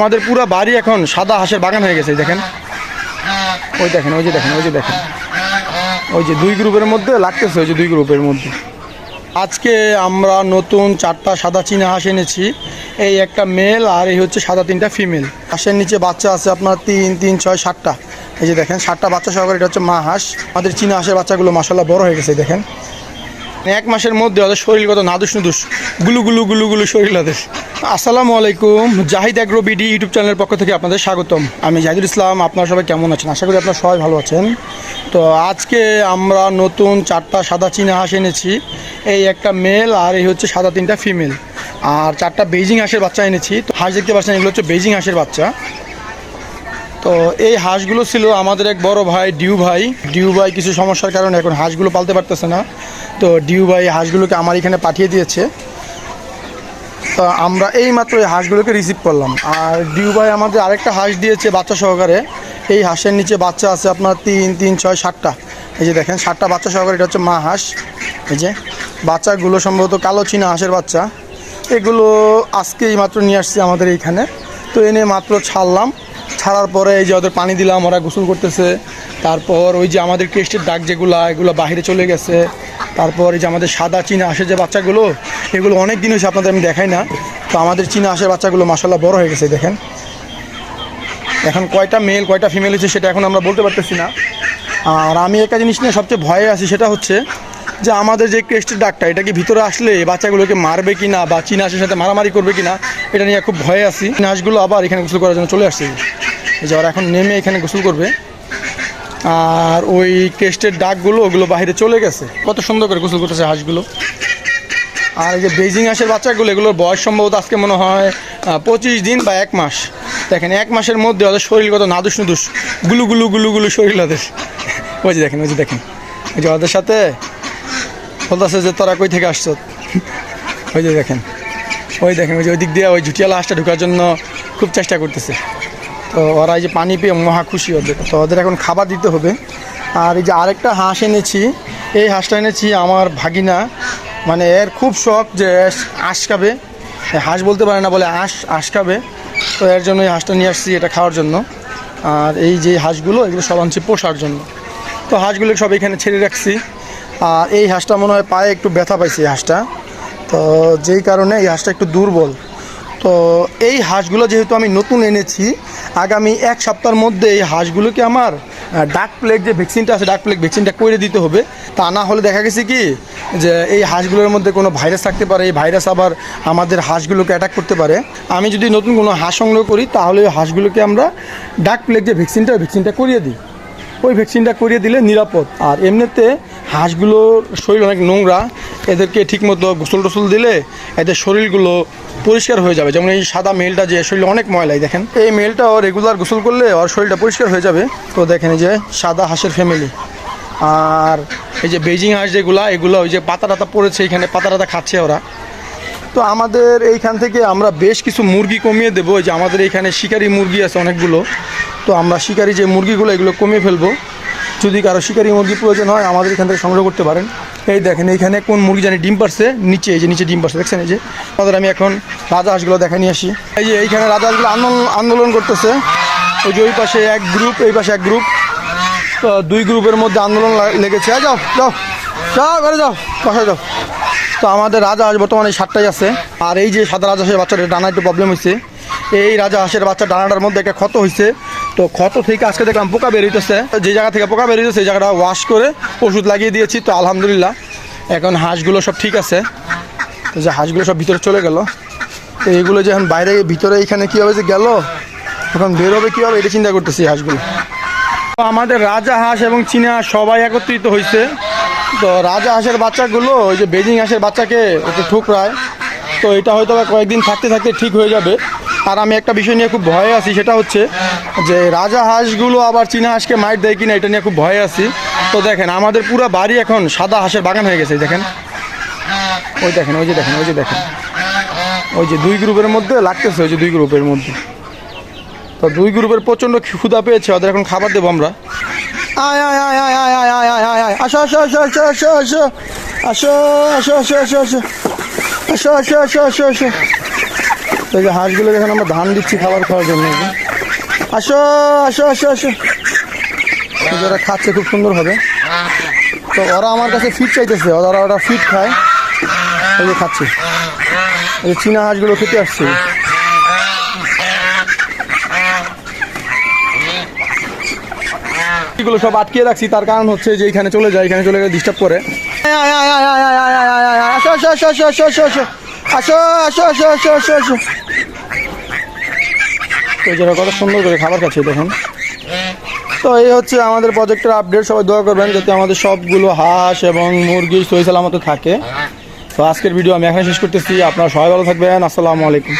আমাদের পুরো বাড়ি এখন সাদা হাঁসের বাগান হয়ে গেছে। দেখেন, ওই দেখেন, ওই যে দেখেন, ওই যে দেখেন, ওই যে দুই গ্রুপের মধ্যে লাগতেছে, ওই যে দুই গ্রুপের মধ্যে। আজকে আমরা নতুন 4টা সাদা চীনা হাঁস এনেছি। এই একটা মেল আর এই হচ্ছে সাদা 3টা ফিমেল। হাঁসের নিচে বাচ্চা আছে আপনার 3, 3, 6, 7টা। এই যে দেখেন 7টা বাচ্চা সহকারে, এটা হচ্ছে মা হাঁস। আমাদের চীনা হাঁসের বাচ্চাগুলো মাশাআল্লাহ বড় হয়ে গেছে। দেখেন, 1 মাসের মধ্যে ওদের শরীর কত নাদুস নুদুস, গুলু গুলু গুলু গুলু শরীর ওদের। আসসালামু আলাইকুম, জাহিদ অ্যাগ্রো বিডি ইউটিউব চ্যানেলের পক্ষ থেকে আপনাদের স্বাগতম। আমি জাহিদুল ইসলাম। আপনারা সবাই কেমন আছেন? আশা করি আপনারা সবাই ভালো আছেন। তো আজকে আমরা নতুন 4টা সাদা চীনা হাঁস এনেছি। এই একটা মেল আর এই হচ্ছে সাদা 3টা ফিমেল, আর 4টা বেইজিং হাঁসের বাচ্চা এনেছি। তো হাঁস দেখতে পাচ্ছেন, এগুলো হচ্ছে বেইজিং হাঁসের বাচ্চা। তো এই হাঁসগুলো ছিল আমাদের এক বড় ভাই ডিউ ভাই কিছু সমস্যার কারণে এখন হাঁসগুলো পালতে পারতেছে না। তো ডিউ ভাই হাঁসগুলোকে আমার এখানে পাঠিয়ে দিয়েছে। তো আমরা এই মাত্র এই হাঁসগুলোকে রিসিভ করলাম। আর ডিউ ভাই আমাদের আরেকটা হাঁস দিয়েছে বাচ্চা সহকারে। এই হাঁসের নিচে বাচ্চা আছে আপনার 3, 3, 6, 7টা। এই যে দেখেন 7টা বাচ্চা সহকারে, এটা হচ্ছে মা হাঁস। এই যে বাচ্চাগুলো সম্ভবত কালো চীনা হাঁসের বাচ্চা। এগুলো আজকে এই মাত্র নিয়ে আসছি আমাদের এইখানে। তো এনে মাত্র ছাড়ার পরে এই যে ওদের পানি দিলাম, ওরা গোসল করতেছে। তারপর ওই যে আমাদের ক্রেস্টের দাগ এগুলো বাইরে চলে গেছে। তারপর এই যে আমাদের সাদা চীনা হাঁসের যে বাচ্চাগুলো, এগুলো অনেক দিন হয়েছে আপনাদের আমি দেখাই না। তো আমাদের চীনা হাঁসের বাচ্চাগুলো মাশাআল্লাহ বড় হয়ে গেছে। দেখেন এখন কয়টা মেল কয়টা ফিমেল হয়েছে সেটা এখন আমরা বলতে পারতেছি না। আর আমি একটা জিনিস নিয়ে সবচেয়ে ভয়ে আছি, সেটা হচ্ছে যে আমাদের যে ক্রেস্টের দাগটা, এটা কি ভিতরে আসলে বাচ্চাগুলোকে মারবে কি না, বা চীনা হাঁসের সাথে মারামারি করবে কি না, এটা নিয়ে খুব ভয়ে আছি। চীনা হাঁসগুলো আবার এখানে গোসল করার জন্য চলে আসছে। এই যে ওরা এখন নেমে এখানে গোসল করবে। আর ওই ক্রেস্টের দাগগুলো ওগুলো বাইরে চলে গেছে। কত সুন্দর করে গোসল করতেছে হাঁসগুলো। আর এই যে বেইজিং হাঁসের বাচ্চাগুলো, এগুলোর বয়স সম্ভবত আজকে মনে হয় 25 দিন বা 1 মাস। দেখেন 1 মাসের মধ্যে ওদের শরীর কত নাদুস নুদুস, গুলু গুলু গুলু গুলু শরীর ওদের। ওই যে দেখেন, ওই যে দেখেন, ওই যে ওদের সাথে বলতেছে যে তোরা কই থেকে আসছ। ওই যে দেখেন, ওই দেখেন, ওই যে ওই দিক দিয়ে ওই ঝুটিয়ালা হাঁসটা ঢোকার জন্য খুব চেষ্টা করতেছে। তো ওরা এই যে পানি পেয়ে মহা খুশি ওদের। তো ওদের এখন খাবার দিতে হবে। আর এই যে আরেকটা হাঁস এনেছি, এই হাঁসটা এনেছি আমার ভাগিনা, মানে এর খুব শখ যে আঁশ খাবে। হাঁস বলতে পারে না, বলে আঁশ খাবে। তো এর জন্য এই হাঁসটা নিয়ে আসছি, এটা খাওয়ার জন্য। আর এই যে হাঁসগুলো, এগুলো সব আনছি পোষার জন্য। তো হাঁসগুলো সব এখানে ছেড়ে রাখছি। আর এই হাঁসটা মনে হয় পায়ে একটু ব্যথা পাইছে এই হাঁসটা, তো যেই কারণে এই হাঁসটা একটু দুর্বল। তো এই হাঁসগুলো যেহেতু আমি নতুন এনেছি, আগামী 1 সপ্তাহের মধ্যে এই হাঁসগুলোকে আমার ডাক প্লেগ যে ভ্যাকসিনটা আছে, ডাক প্লেগ ভ্যাকসিনটা করে দিতে হবে। তা না হলে দেখা গেছে কি যে এই হাঁসগুলোর মধ্যে কোনো ভাইরাস থাকতে পারে, এই ভাইরাস আবার আমাদের হাঁসগুলোকে অ্যাটাক করতে পারে। আমি যদি নতুন কোনো হাঁস সংগ্রহ করি, তাহলে ওই হাঁসগুলোকে আমরা ডাক প্লেগ যে ভ্যাকসিনটা, ওই ভ্যাকসিনটা করিয়ে দিই। ওই ভ্যাকসিনটা করিয়ে দিলে নিরাপদ। আর এমনিতে হাঁসগুলোর শরীর অনেক নোংরা, এদেরকে ঠিকমতো গোসল টোসল দিলে এদের শরীরগুলো পরিষ্কার হয়ে যাবে। যেমন এই সাদা মেলটা যে শরীরে অনেক ময়লাই, দেখেন এই মেলটাও রেগুলার গোসল করলে ওর শরীরটা পরিষ্কার হয়ে যাবে। তো দেখেন এই যে সাদা হাঁসের ফ্যামিলি। আর এই যে বেইজিং হাঁস যেগুলো, এগুলো ওই যে পাতা টাতা পড়েছে, এখানে পাতা টাতা খাচ্ছে ওরা। তো আমাদের এইখান থেকে আমরা বেশ কিছু মুরগি কমিয়ে দেবো। এই যে আমাদের এইখানে শিকারি মুরগি আছে অনেকগুলো। তো আমরা শিকারি যে মুরগিগুলো, এগুলো কমিয়ে ফেলবো। যদি কারো শিকারি মুরগি প্রয়োজন হয়, আমাদের এখান থেকে সংগ্রহ করতে পারেন। এই দেখেন এইখানে কোন মুরগি জানি ডিম পারছে, নিচে এই যে নিচে ডিম পারছে, দেখছেন? এই যে আমাদের আমি এখন রাজা হাঁসগুলো দেখা নিয়ে আসি। এই যে এইখানে রাজা হাঁসগুলো আন্দোলন করতেছে। ওই যে ওই পাশে এক গ্রুপ, এই পাশে এক গ্রুপ। তো 2 গ্রুপের মধ্যে আন্দোলন লেগেছে। যাও যাও যাও ঘরে যাও, বাসায় যাও। তো আমাদের রাজা হাঁস বর্তমানে 7টাই আছে। আর এই যে সাদা রাজা হাঁসের বাচ্চাটা ডানা একটু প্রবলেম হয়েছে। এই রাজা হাঁসের বাচ্চা ডানাটার মধ্যে একটা ক্ষত হয়েছে। তো ক্ষত থেকে আজকে দেখলাম পোকা বেরিয়েছে। যে জায়গা থেকে পোকা বেরিয়েছে সেই জায়গাটা ওয়াশ করে ওষুধ লাগিয়ে দিয়েছি। তো আলহামদুলিল্লাহ এখন হাঁসগুলো সব ঠিক আছে। তো যে হাঁসগুলো সব ভিতরে চলে গেল। তো এইগুলো যে এখন বাইরে ভিতরে এইখানে কীভাবে যে গেল, এখন বেরোবে কীভাবে, এটা চিন্তা করতেছি হাঁসগুলো। তো আমাদের রাজা হাঁস এবং চীনা হাঁস সবাই একত্রিত হয়েছে। তো রাজা হাঁসের বাচ্চাগুলো ওই যে বেইজিং হাঁসের বাচ্চাকে একটু ঠুকরায়। তো এটা হয়তো কয়েকদিন থাকতে থাকতে ঠিক হয়ে যাবে। আর আমি একটা বিষয় নিয়ে খুব ভয়ে আছি, সেটা হচ্ছে যে রাজা হাঁসগুলো আবার চীনা হাঁসকে মাইট দেয় কিনা, এটা নিয়ে খুব ভয়ে আছি। তো দেখেন আমাদের পুরো বাড়ি এখন সাদা হাঁসের বাগান হয়ে গেছে। দেখেন, ওই দেখেন, ওই যে দেখেন, ওই যে দেখেন, ওই যে 2 গ্রুপের মধ্যে লাগতেছে, ওই যে 2 গ্রুপের মধ্যে। তো 2 গ্রুপের প্রচণ্ড ক্ষুধা পেয়েছে, ওদের এখন খাবার দেবো আমরা। আয় আয় আয় আয় আয় আয় আয় আয় আয় আসো আসো আসো আসো আসো আসো আসো আসো আসো আসো আসো আসো আসো আসো আসো আসো তো এই যে হাঁসগুলো এখন আমরা ধান দিচ্ছি খাবার খাওয়ার জন্য। আসো আসো আসো আসো, যারা খাচ্ছে খুব সুন্দর হবে। তো ওরা আমার কাছে ফিট চাইতেছে, ওরা ফিট খায়, এই যে খাচ্ছে। এই যে চীনা হাঁসগুলো খেতে আসছে। এগুলো সব আটকিয়ে রাখছি, তার কারণ হচ্ছে যে এখানে চলে যায়, এখানে চলে গেলে ডিস্টার্ব করে। আসো আসো আসো আসো আসো আসো আসো আসো আসো আসো আসো আসো আসো। তো যারা কত সুন্দর করে খাবার খাচ্ছে দেখুন। তো এই হচ্ছে আমাদের প্রজেক্টের আপডেট। সবাই দোয়া করবেন যাতে আমাদের সবগুলো হাঁস এবং মুরগি সহি সালামতে থাকে। তো আজকের ভিডিও আমি এখানে শেষ করতেছি। আপনারা সবাই ভালো থাকবেন। আসসালামু আলাইকুম।